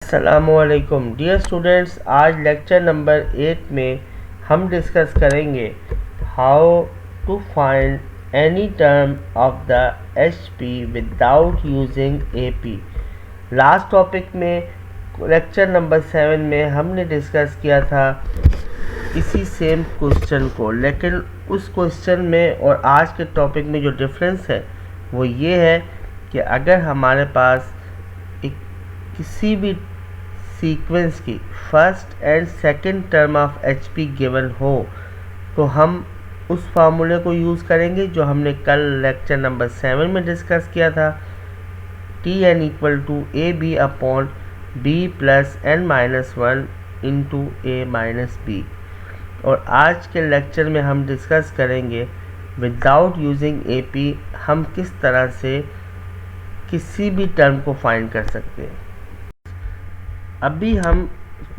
अस्सलामुअलैकुम dear students, आज lecture number 8 में हम डिस्कस करेंगे how to find any term of the HP without using AP. Last topic में लेक्चर नंबर 7 में हमने डिस्कस किया था इसी सेम क्वेश्चन को, लेकिन उस क्वेश्चन में और आज के टॉपिक में जो डिफरेंस है वो ये है कि अगर हमारे पास किसी भी सीक्वेंस की first and second term of HP given हो तो हम उस फार्मूले को यूज़ करेंगे जो हमने कल लेक्चर नंबर 7 में डिस्कस किया था, T N equal to A B upon B plus N minus 1 into A minus B. और आज के लेक्चर में हम डिस्कस करेंगे विदाउट यूजिंग ए पी हम किस तरह से किसी भी टर्म को फाइंड कर सकते हैं। अभी हम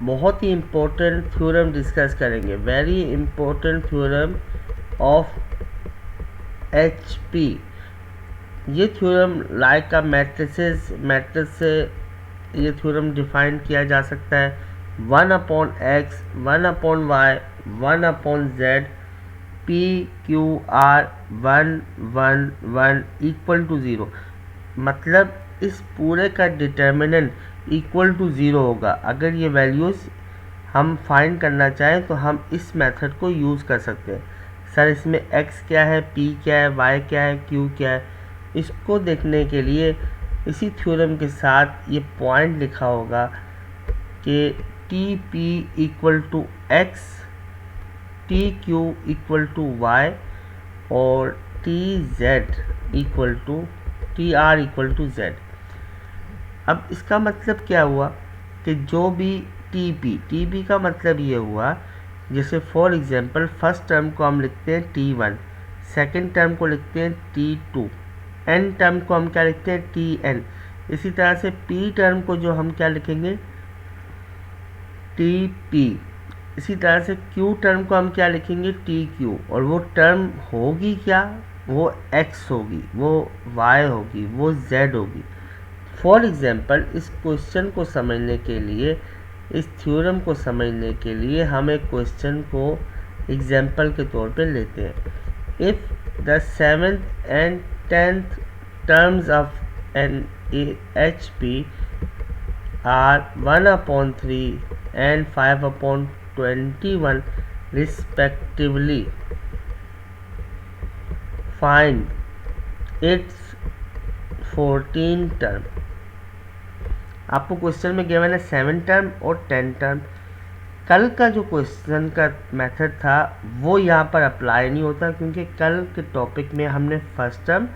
बहुत ही इम्पोर्टेंट थ्योरम डिस्कस करेंगे, very important theorem of HP. ये थ्योरम लाइक अ मैट्रिक्स से ये थ्योरम डिफाइन किया जा सकता है 1 upon X 1 upon Y 1 upon Z P Q R 1 1 1 equal to 0। मतलब इस पूरे का डिटर्मिनेंट इक्वल टू 0 होगा। अगर ये वैल्यूज़ हम फाइंड करना चाहें तो हम इस मेथड को यूज़ कर सकते हैं। सर इसमें x क्या है, p क्या है, y क्या है, q क्या है, इसको देखने के लिए इसी थ्योरम के साथ ये पॉइंट लिखा होगा कि T P equal to X, T Q equal to Y और T Z equal to T R equal to Z. अब इसका मतलब क्या हुआ कि जो भी टी पी का मतलब ये हुआ, जैसे फॉर एग्जांपल फर्स्ट टर्म को हम लिखते हैं T1, सेकंड टर्म को लिखते हैं T2, एन टर्म को हम क्या लिखते हैं Tn। इसी तरह से पी टर्म को जो हम क्या लिखेंगे Tp। इसी तरह से क्यू टर्म को हम क्या लिखेंगे Tq। और वो टर्म होगी क्या, वो x होगी, वो y होगी, वो z होगी। फॉर एग्जाम्पल इस क्वेश्चन को समझने के लिए, इस थ्योरम को समझने के लिए हम एक क्वेश्चन को एग्जाम्पल के तौर पे लेते हैं। If the 7th and 10th terms of an H P are 1/3 and 5/21 respectively, find its 14 term. आपको क्वेश्चन में गिवन है 7 टर्म और 10 टर्म। कल का जो क्वेश्चन का मेथड था वो यहाँ पर अप्लाई नहीं होता, क्योंकि कल के टॉपिक में हमने फर्स्ट टर्म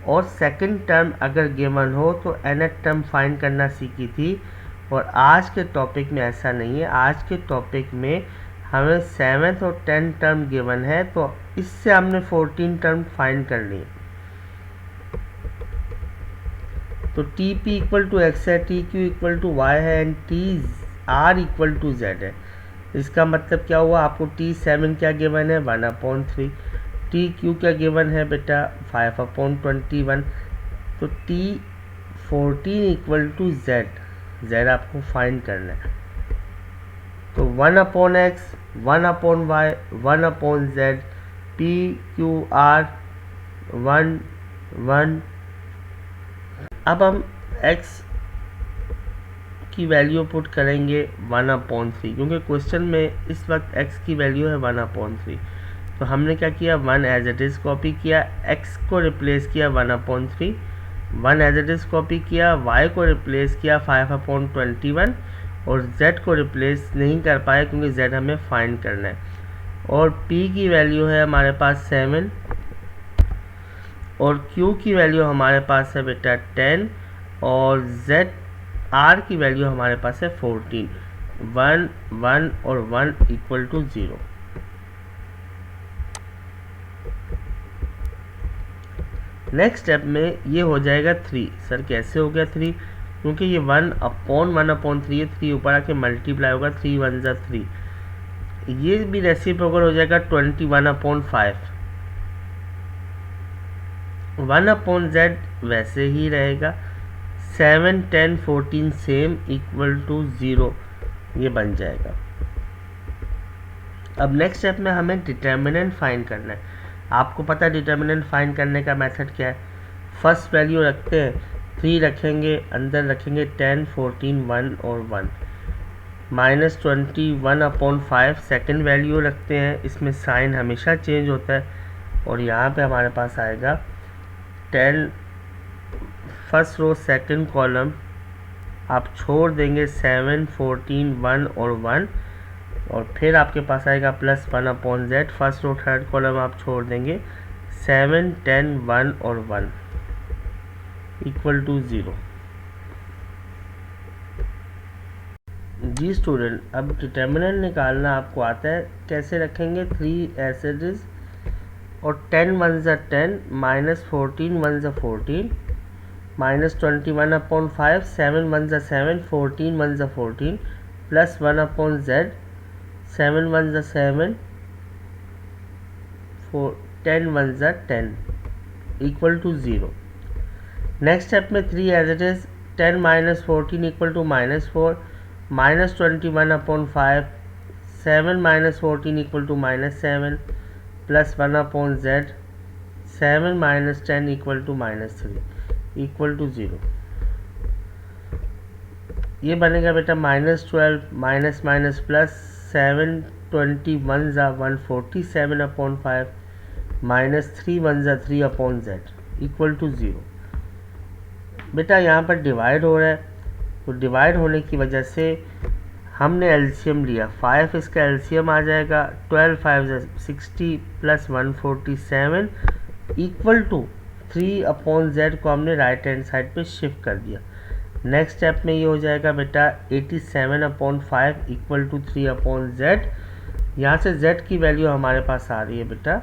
और सेकंड टर्म अगर गिवन हो तो nth टर्म फाइंड करना सीखी थी। और आज के टॉपिक में ऐसा नहीं है। आज के टॉपिक में हमें 7th और 10th टर्म गिवन है, तो इससे हमने 14 टर्म फाइंड करनी है। तो T P equal to X है, T Q equal to Y है and T R equal to Z है। इसका मतलब क्या हुआ, आपको T7 क्या गिवन है 1/3, टी क्यू क्या गिवन है बेटा 5/21, तो T14 इक्वल टू जेड आपको फाइंड करना है। तो 1/x 1/y 1/z P Q R 1 1। अब हम x की वैल्यू पुट करेंगे 1/3, क्योंकि क्वेश्चन में इस वक्त x की वैल्यू है 1/3। तो हमने क्या किया, 1 एज इट इज़ कॉपी किया, x को रिप्लेस किया 1/3, 1 एज इट इज़ कॉपी किया, y को रिप्लेस किया 5/21 और z को रिप्लेस नहीं कर पाए क्योंकि z हमें फाइंड करना है। और p की वैल्यू है हमारे पास 7 और Q की वैल्यू हमारे पास है बेटा 10 और R की वैल्यू हमारे पास है 14। 1 1 और 1 इक्वल टू 0। नेक्स्ट स्टेप में ये हो जाएगा 3। सर कैसे हो गया 3, क्योंकि ये 1/3 है, 3 ऊपर आके मल्टीप्लाई होगा, 3 1 जा 3। ये भी रेसिप्रोकल हो जाएगा 21/5। 1/z वैसे ही रहेगा, 7, 10, 14 सेम इक्वल टू 0, ये बन जाएगा। अब नेक्स्ट स्टेप में हमें डिटर्मिनेंट फाइंड करना है। आपको पता है डिटर्मिनेंट फाइंड करने का मेथड क्या है। फर्स्ट वैल्यू रखते हैं, 3 रखेंगे, अंदर रखेंगे 10, 14, 1 और 1, -21/5 सेकेंड वैल्यू रखते हैं। इसमें साइन हमेशा चेंज होता है और यहाँ पे हमारे पास आएगा 10 फर्स्ट रो सेकंड कॉलम आप छोड़ देंगे 7, 14, 1 और 1, और फिर आपके पास आएगा +1/z। First row third column आप छोड़ देंगे 7, 10, 1 और 1 इक्वल टू 0। जी स्टूडेंट, अब डिटर्मिनेंट निकालना आपको आता है। कैसे रखेंगे, 3 ऐसे इज और 10 1 ज़ा 10, -14 1 ज़ा 14, -21/5, 7 1 ज़ा 7, 14 1 ज़ा 14, +1/z, 7 1 ज़ा 7, 10 1 ज़ा 10 इक्वल टू 0। नेक्स्ट स्टेप में 3 as it is, 10 - 14 equal to -4, -21/5, 7 - 14 equal to -7, +1/z, 7 - 10 equal to -3 equal to 0। ये बनेगा बेटा -12 माइनस माइनस प्लस 7 21 ज़ा 147/5 -3 1 ज़ा 3/z इक्वल टू 0। बेटा यहाँ पर डिवाइड हो रहा है, तो डिवाइड होने की वजह से हमने एलसीएम लिया 5, इसका एलसीएम आ जाएगा 12 5 60 + 147 इक्वल टू 3/z को हमने राइट हैंड साइड पे शिफ्ट कर दिया। नेक्स्ट स्टेप में ये हो जाएगा बेटा 87/5 इक्वल टू 3/z। यहाँ से z की वैल्यू हमारे पास आ रही है बेटा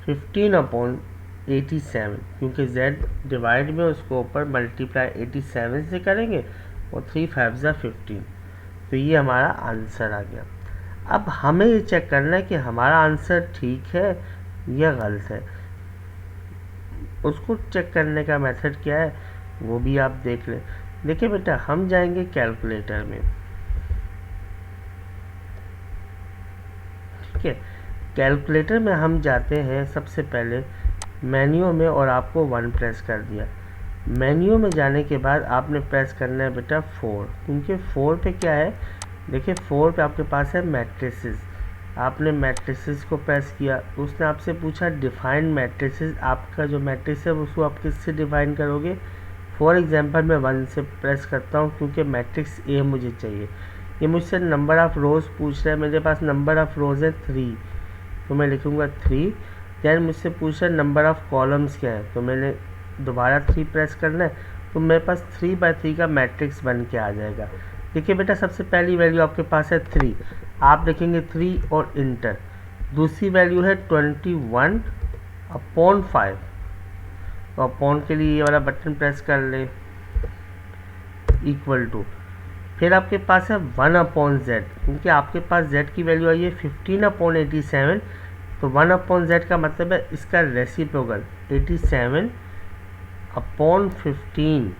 15/87, क्योंकि z डिवाइड में उसको ऊपर मल्टीप्लाई 87 से करेंगे और 3 5 ज़ा 15, तो ये हमारा आंसर आ गया। अब हमें ये चेक करना है कि हमारा आंसर ठीक है या गलत है। उसको चेक करने का मेथड क्या है वो भी आप देख लें। देखिए बेटा, हम जाएंगे कैलकुलेटर में, ठीक है। कैलकुलेटर में हम जाते हैं सबसे पहले मेन्यू में, और आपको 1 प्रेस कर दिया। मेन्यू में जाने के बाद आपने प्रेस करना है बेटा 4, क्योंकि 4 पे क्या है, देखिए 4 पे आपके पास है मैट्रिसेस। आपने मैट्रिसेस को प्रेस किया, उसने आपसे पूछा डिफाइन मैट्रिसेस। आपका जो मैट्रिक्स है उसको आप किससे डिफाइन करोगे। फॉर एग्जांपल मैं 1 से प्रेस करता हूँ, क्योंकि मैट्रिक्स ए मुझे चाहिए। ये मुझसे नंबर ऑफ़ रोज़ पूछ रहा है, मेरे पास नंबर ऑफ़ रोज़ है 3, तो मैं लिखूँगा 3। दैन मुझसे पूछ रहा है नंबर ऑफ़ कॉलम्स क्या है, तो मैंने दोबारा 3 प्रेस करना है, तो मेरे पास 3/3 का मैट्रिक्स बन के आ जाएगा। देखिए बेटा, सबसे पहली वैल्यू आपके पास है 3, आप लिखेंगे 3 और इंटर। दूसरी वैल्यू है 21/5, तो अपॉन के लिए ये वाला बटन प्रेस कर ले, इक्वल टू, फिर आपके पास है 1/z, क्योंकि आपके पास z की वैल्यू आई है 15/87, तो 1/z का मतलब है इसका रेसिप्रोकल 87/15।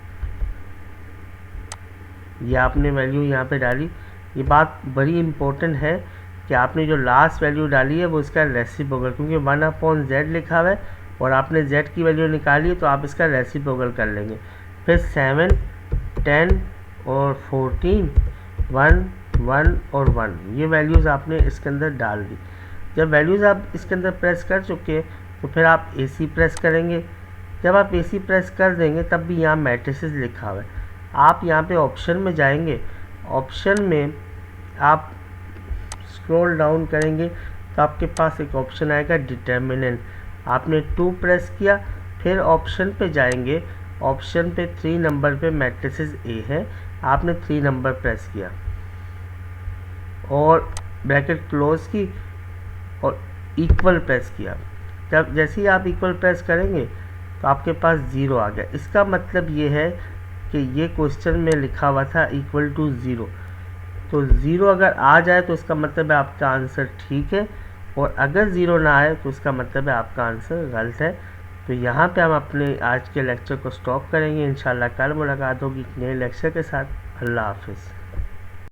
ये आपने वैल्यू यहाँ पे डाली। ये बात बड़ी इम्पोर्टेंट है कि आपने जो लास्ट वैल्यू डाली है वो इसका रेसिप्रोकल, क्योंकि 1/z लिखा हुआ है और आपने z की वैल्यू निकाली है, तो आप इसका रेसिप्रोकल कर लेंगे। फिर 7 10 और 14 1 1 और 1, ये वैल्यूज़ आपने इसके अंदर डाल दी। जब वैल्यूज़ आप इसके अंदर प्रेस कर चुके हैं, तो फिर आप AC प्रेस करेंगे। जब आप AC प्रेस कर देंगे तब भी यहाँ मैट्रिसेस लिखा हुआ है। आप यहाँ पे ऑप्शन में जाएंगे, ऑप्शन में आप स्क्रॉल डाउन करेंगे तो आपके पास एक ऑप्शन आएगा डिटर्मिनेंट। आपने 2 प्रेस किया, फिर ऑप्शन पे जाएंगे, ऑप्शन पे 3 नंबर पे मैट्रिसेस A है, आपने 3 नंबर प्रेस किया और ब्रैकेट क्लोज की और इक्वल प्रेस किया। जब जैसे ही आप इक्वल प्रेस करेंगे तो आपके पास 0 आ गया। इसका मतलब ये है कि ये क्वेश्चन में लिखा हुआ था इक्वल टू 0, तो 0 अगर आ जाए तो इसका मतलब है आपका आंसर ठीक है, और अगर 0 ना आए तो इसका मतलब है आपका आंसर गलत है। तो यहाँ पे हम अपने आज के लेक्चर को स्टॉप करेंगे। इंशाल्लाह कल मुलाकात होगी नए लेक्चर के साथ। अल्लाह हाफिज़।